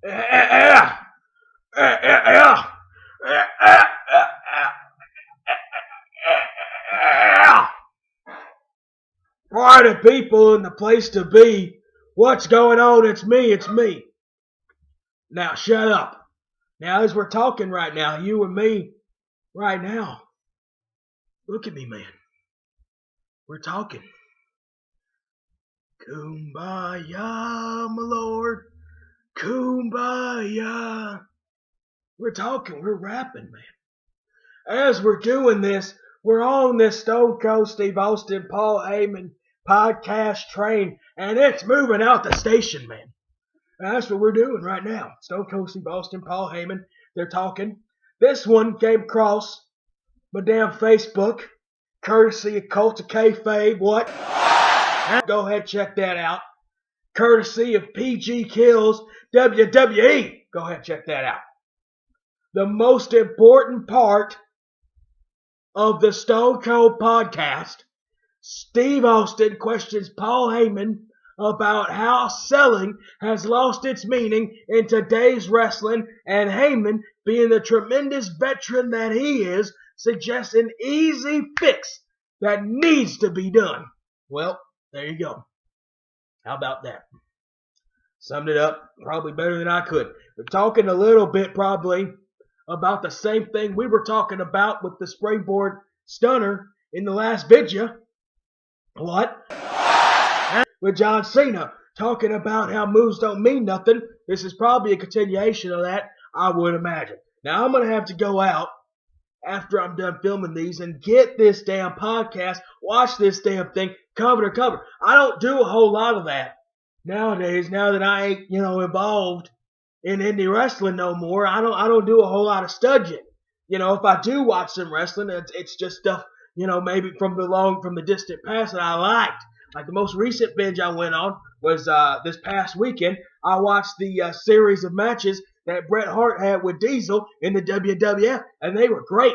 Yeah. Party people in the place to be. What's going on? It's me. It's me. Now shut up. Now as we're talking right now, you and me, right now. Look at me, man. We're talking. Kumbaya, my lord. Kumbaya. We're talking. We're rapping, man. As we're doing this, we're on this Stone Cold Steve Austin, Paul Heyman podcast train, and it's moving out the station, man. And that's what we're doing right now. Stone Cold Steve Austin, Paul Heyman, they're talking. This one came across my damn Facebook, courtesy of Cult of Kayfabe. What? Go ahead, check that out. Courtesy of PG Kills WWE. Go ahead, check that out. The most important part of the Stone Cold podcast, Steve Austin questions Paul Heyman about how selling has lost its meaning in today's wrestling, and Heyman, being the tremendous veteran that he is, suggests an easy fix that needs to be done. Well, there you go. How about that? Summed it up probably better than I could. We're talking a little bit probably about the same thing we were talking about with the springboard stunner in the last video. What? With John Cena talking about how moves don't mean nothing. This is probably a continuation of that, I would imagine. Now I'm going to have to go out after I'm done filming these and get this damn podcast, watch this damn thing cover to cover. I don't do a whole lot of that nowadays, now that I ain't, involved in indie wrestling no more. I don't do a whole lot of studging. If I do watch some wrestling, it's just stuff, maybe from the distant past that I liked. Like the most recent binge I went on was this past weekend. I watched the series of matches that Bret Hart had with Diesel in the WWF, and they were great.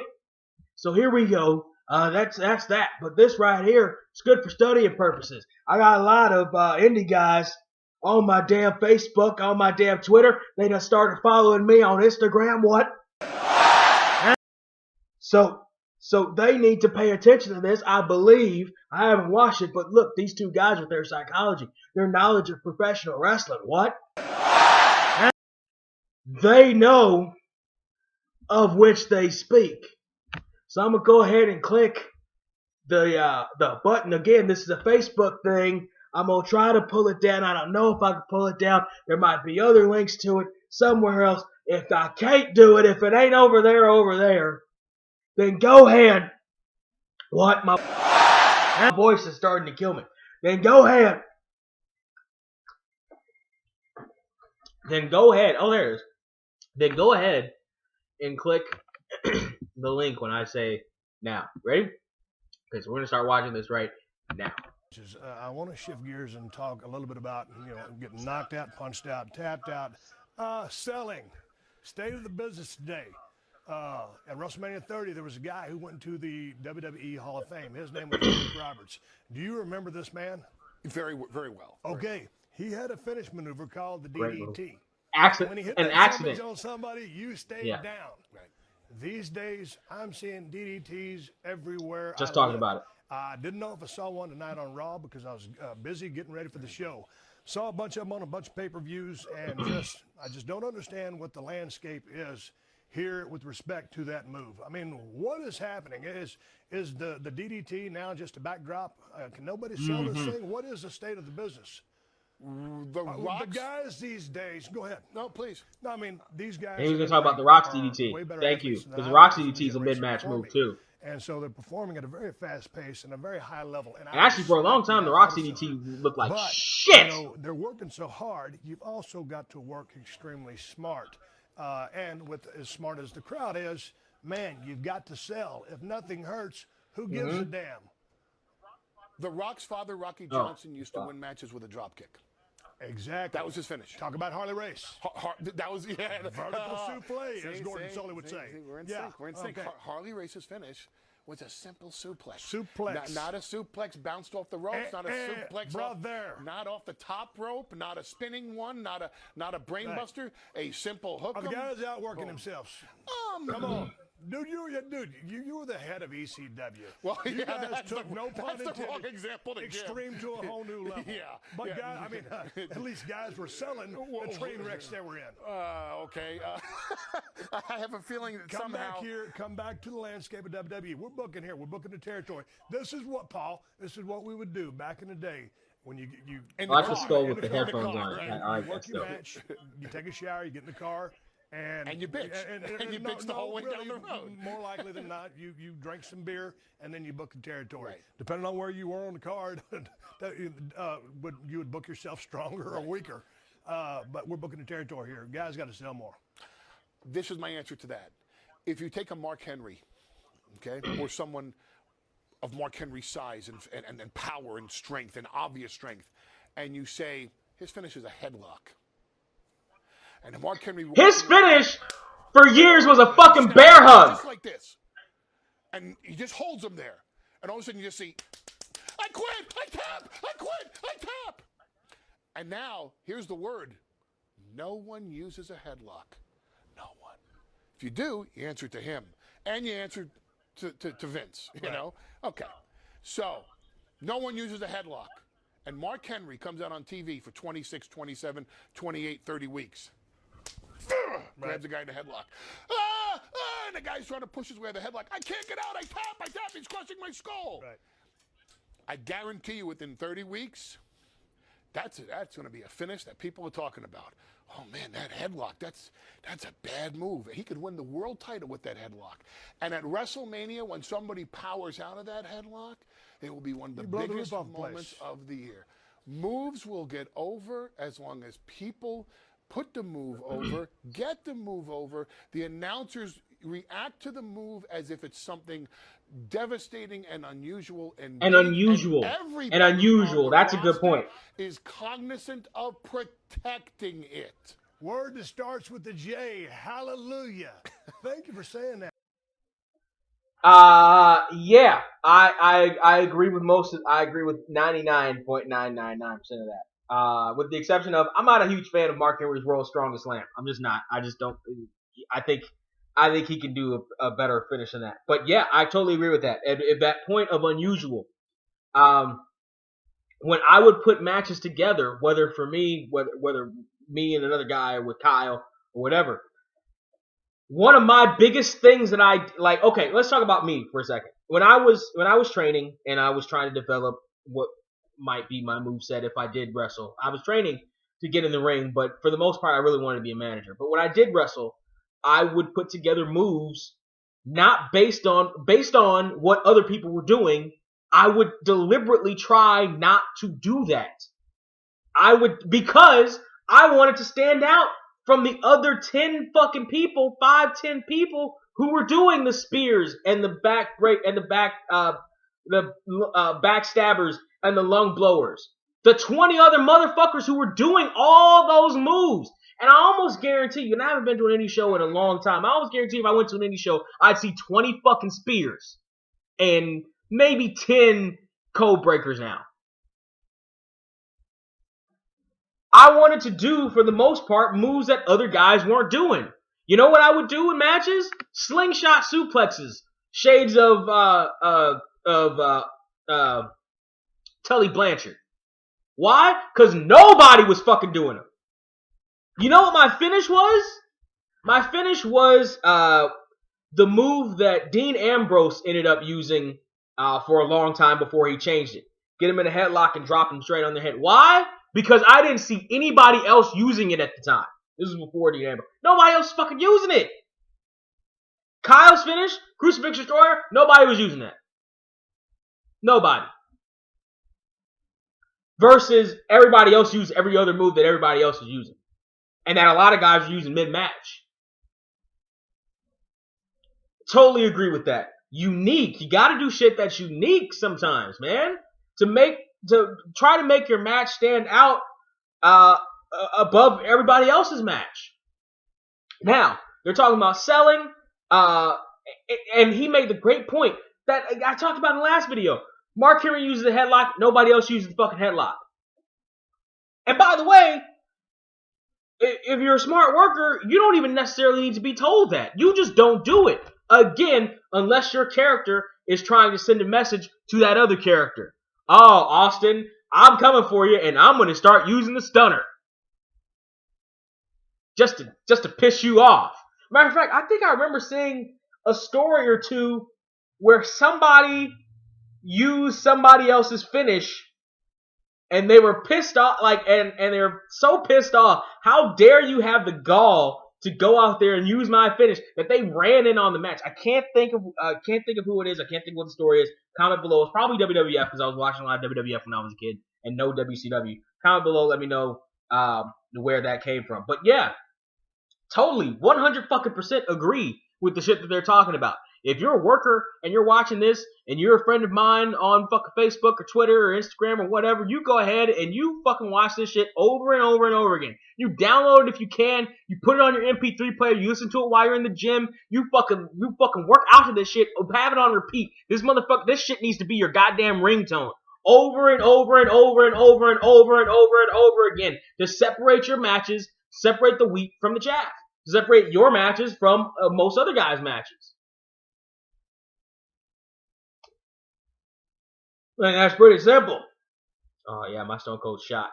So here we go. That's that. But this right here, it's good for studying purposes. I got a lot of indie guys on my damn Facebook, on my damn Twitter. They just started following me on Instagram. What? So they need to pay attention to this. I believe, I haven't watched it, but look, these two guys with their psychology, their knowledge of professional wrestling, what? They know of which they speak. So I'm going to go ahead and click the button. Again, this is a Facebook thing. I'm going to try to pull it down. I don't know if I can pull it down. There might be other links to it somewhere else. If I can't do it, if it ain't over there, then go ahead. What? My voice is starting to kill me. Then go ahead. Oh, there it is. Then go ahead and click the link when I say now. Ready? Okay, so we're going to start watching this right now. I want to shift gears and talk a little bit about, getting knocked out, punched out, tapped out, selling. State of the business today. At WrestleMania 30, there was a guy who went to the WWE Hall of Fame. His name was Jake Roberts. Do you remember this man? Very, very well. Okay. He had a finish maneuver called the DDT. Accident. When he hit An that accident on somebody, you stayed down. Right. These days, I'm seeing DDTs everywhere. Just talking about it. I didn't know if I saw one tonight on Raw because I was busy getting ready for the show. Saw a bunch of them on a bunch of pay-per-views, and I just don't understand what the landscape is here with respect to that move. I mean, what is happening? Is the DDT now just a backdrop? Can nobody sell this thing? What is the state of the business? The guys these days, go ahead. No, please. No, I mean, these guys. He was going to talk about the Rock's DDT. Thank you. Because the Rock's DDT is a mid-match move, too. And so they're performing at a very fast pace and a very high level. And actually, for a long time, the Rock's DDT looked like shit. They're working so hard. You've also got to work extremely smart. And with as smart as the crowd is, man, you've got to sell. If nothing hurts, who gives a damn? The Rock's father, Rocky Johnson, used to win matches with a drop kick. Exactly. That was his finish. Talk about Harley Race. That was, Vertical souffle, as Gordon Sully would say. We're in sync. We're in sync. Harley Race's finish was a simple suplex. Suplex. Not a suplex bounced off the ropes, not a suplex not off the top rope, not a spinning one, not a brainbuster, a simple hook. Are the guys outworking themselves? Come on. Dude, you were the head of ECW. Well, you guys took no pun intended, the wrong example to extreme to a whole new level. But guys, I mean, at least guys were selling the train wrecks they were in. Okay. I have a feeling that come back to the landscape of WWE. We're booking here. We're booking the territory. This is what we would do back in the day. When you I just go with the headphones on. You work your match, you take a shower, you get in the car. And you bitch. And you bitch the whole way down the road. More likely than not, you drank some beer and then you book the territory. Right. Depending on where you were on the card, you would book yourself stronger or weaker. But we're booking the territory here. Guys got to sell more. This is my answer to that. If you take a Mark Henry, okay, or someone of Mark Henry's size and power and strength and obvious strength, and you say his finish is a headlock. And Mark Henry, his finish for years was a fucking bear hug. Just like this. And he just holds him there. And all of a sudden you just see, I quit, I tap, I quit, I tap. And now, here's the word. No one uses a headlock. No one. If you do, you answer to him. And you answer to Vince, you know? Okay. So, no one uses a headlock. And Mark Henry comes out on TV for 26, 27, 28, 30 weeks. Grabs the guy in the headlock. And the guy's trying to push his way out of the headlock. I can't get out. I tap. He's crushing my skull. Right. I guarantee you within 30 weeks, that's going to be a finish that people are talking about. Oh, man, that headlock, that's a bad move. He could win the world title with that headlock. And at WrestleMania, when somebody powers out of that headlock, it will be one of the biggest moments of the year. Moves will get over as long as people put the move over, get the move over. The announcers react to the move as if it's something devastating and unusual. And unusual. That's a good point. Is cognizant of protecting it. Word that starts with the J. Hallelujah. Thank you for saying that. Yeah, I agree with I agree with 99.999% of that. With the exception of, I'm not a huge fan of Mark Henry's World's Strongest Slam. I'm just not. I just don't. I think he can do a better finish than that. But yeah, I totally agree with that. At that point of unusual, when I would put matches together, whether me and another guy with Kyle or whatever, one of my biggest things that I like. Okay, let's talk about me for a second. When I was training and I was trying to develop what might be my moveset if I did wrestle, I was training to get in the ring, but for the most part, I really wanted to be a manager. But when I did wrestle, I would put together moves not based on what other people were doing. I would deliberately try not to do that. Because I wanted to stand out from the other 10 fucking people, 10 people who were doing the spears and the back break and the backstabbers and the lung blowers. The 20 other motherfuckers who were doing all those moves. And I almost guarantee you, and I haven't been to an indie show in a long time, I almost guarantee if I went to an indie show, I'd see 20 fucking spears and maybe 10 code breakers now. I wanted to do, for the most part, moves that other guys weren't doing. You know what I would do in matches? Slingshot suplexes. Shades of Tully Blanchard. Why? Because nobody was fucking doing them. You know what my finish was? My finish was the move that Dean Ambrose ended up using for a long time before he changed it. Get him in a headlock and drop him straight on the head. Why? Because I didn't see anybody else using it at the time. This is before Dean Ambrose. Nobody else was fucking using it. Kyle's finish, Crucifix Destroyer, nobody was using that. Nobody. Versus everybody else used every other move that everybody else was using. And that a lot of guys are using mid-match. Totally agree with that. Unique. You gotta do shit that's unique sometimes, man. To try to make your match stand out above everybody else's match. Now, they're talking about selling, and he made the great point. that I talked about in the last video. Mark Henry uses a headlock. Nobody else uses the fucking headlock. And by the way, if you're a smart worker, you don't even necessarily need to be told that. You just don't do it. Again, unless your character is trying to send a message to that other character. Oh, Austin, I'm coming for you, and I'm going to start using the stunner. Just to piss you off. Matter of fact, I think I remember seeing a story or two where somebody used somebody else's finish and they were pissed off, and they were so pissed off. How dare you have the gall to go out there and use my finish, that they ran in on the match. I can't think of who it is. I can't think of what the story is. Comment below. It's probably WWF, because I was watching a lot of WWF when I was a kid and no WCW. Comment below. Let me know where that came from. But yeah, totally 100% agree with the shit that they're talking about. If you're a worker and you're watching this and you're a friend of mine on fucking Facebook or Twitter or Instagram or whatever, you go ahead and you fucking watch this shit over and over and over again. You download it if you can. You put it on your MP3 player. You listen to it while you're in the gym. You fucking work out to this shit. Have it on repeat. This shit needs to be your goddamn ringtone. Over and over and over and over and over and over and over again. To separate your matches, separate the wheat from the chaff. Separate your matches from most other guys' matches. And that's pretty simple. Oh yeah, my Stone Cold shot.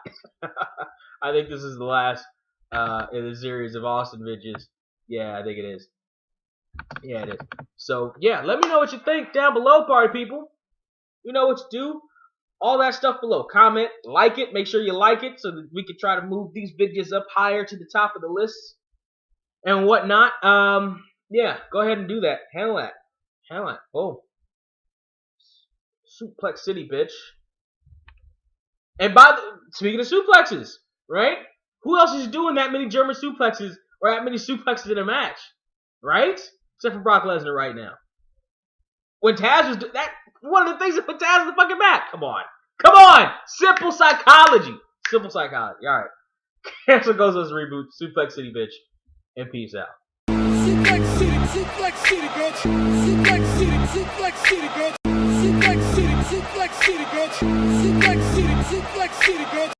I think this is the last in the series of Austin videos. Yeah, I think it is. Yeah, it is. So yeah, let me know what you think down below, party people. You know what to do. All that stuff below. Comment, like it. Make sure you like it so that we can try to move these videos up higher to the top of the list and whatnot. Yeah, go ahead and do that. Handle that. Boom. Suplex City, bitch. And speaking of suplexes, right? Who else is doing that many German suplexes or that many suplexes in a match, right? Except for Brock Lesnar right now. When Taz was that, one of the things that put Taz in the fucking match. Come on, simple psychology. All right. Cancel Ghostbusters reboot. Suplex City, bitch, and peace out. Suplex City, bitch. Suplex City, bitch. Suplex City, bitch. Suplex City, bitch.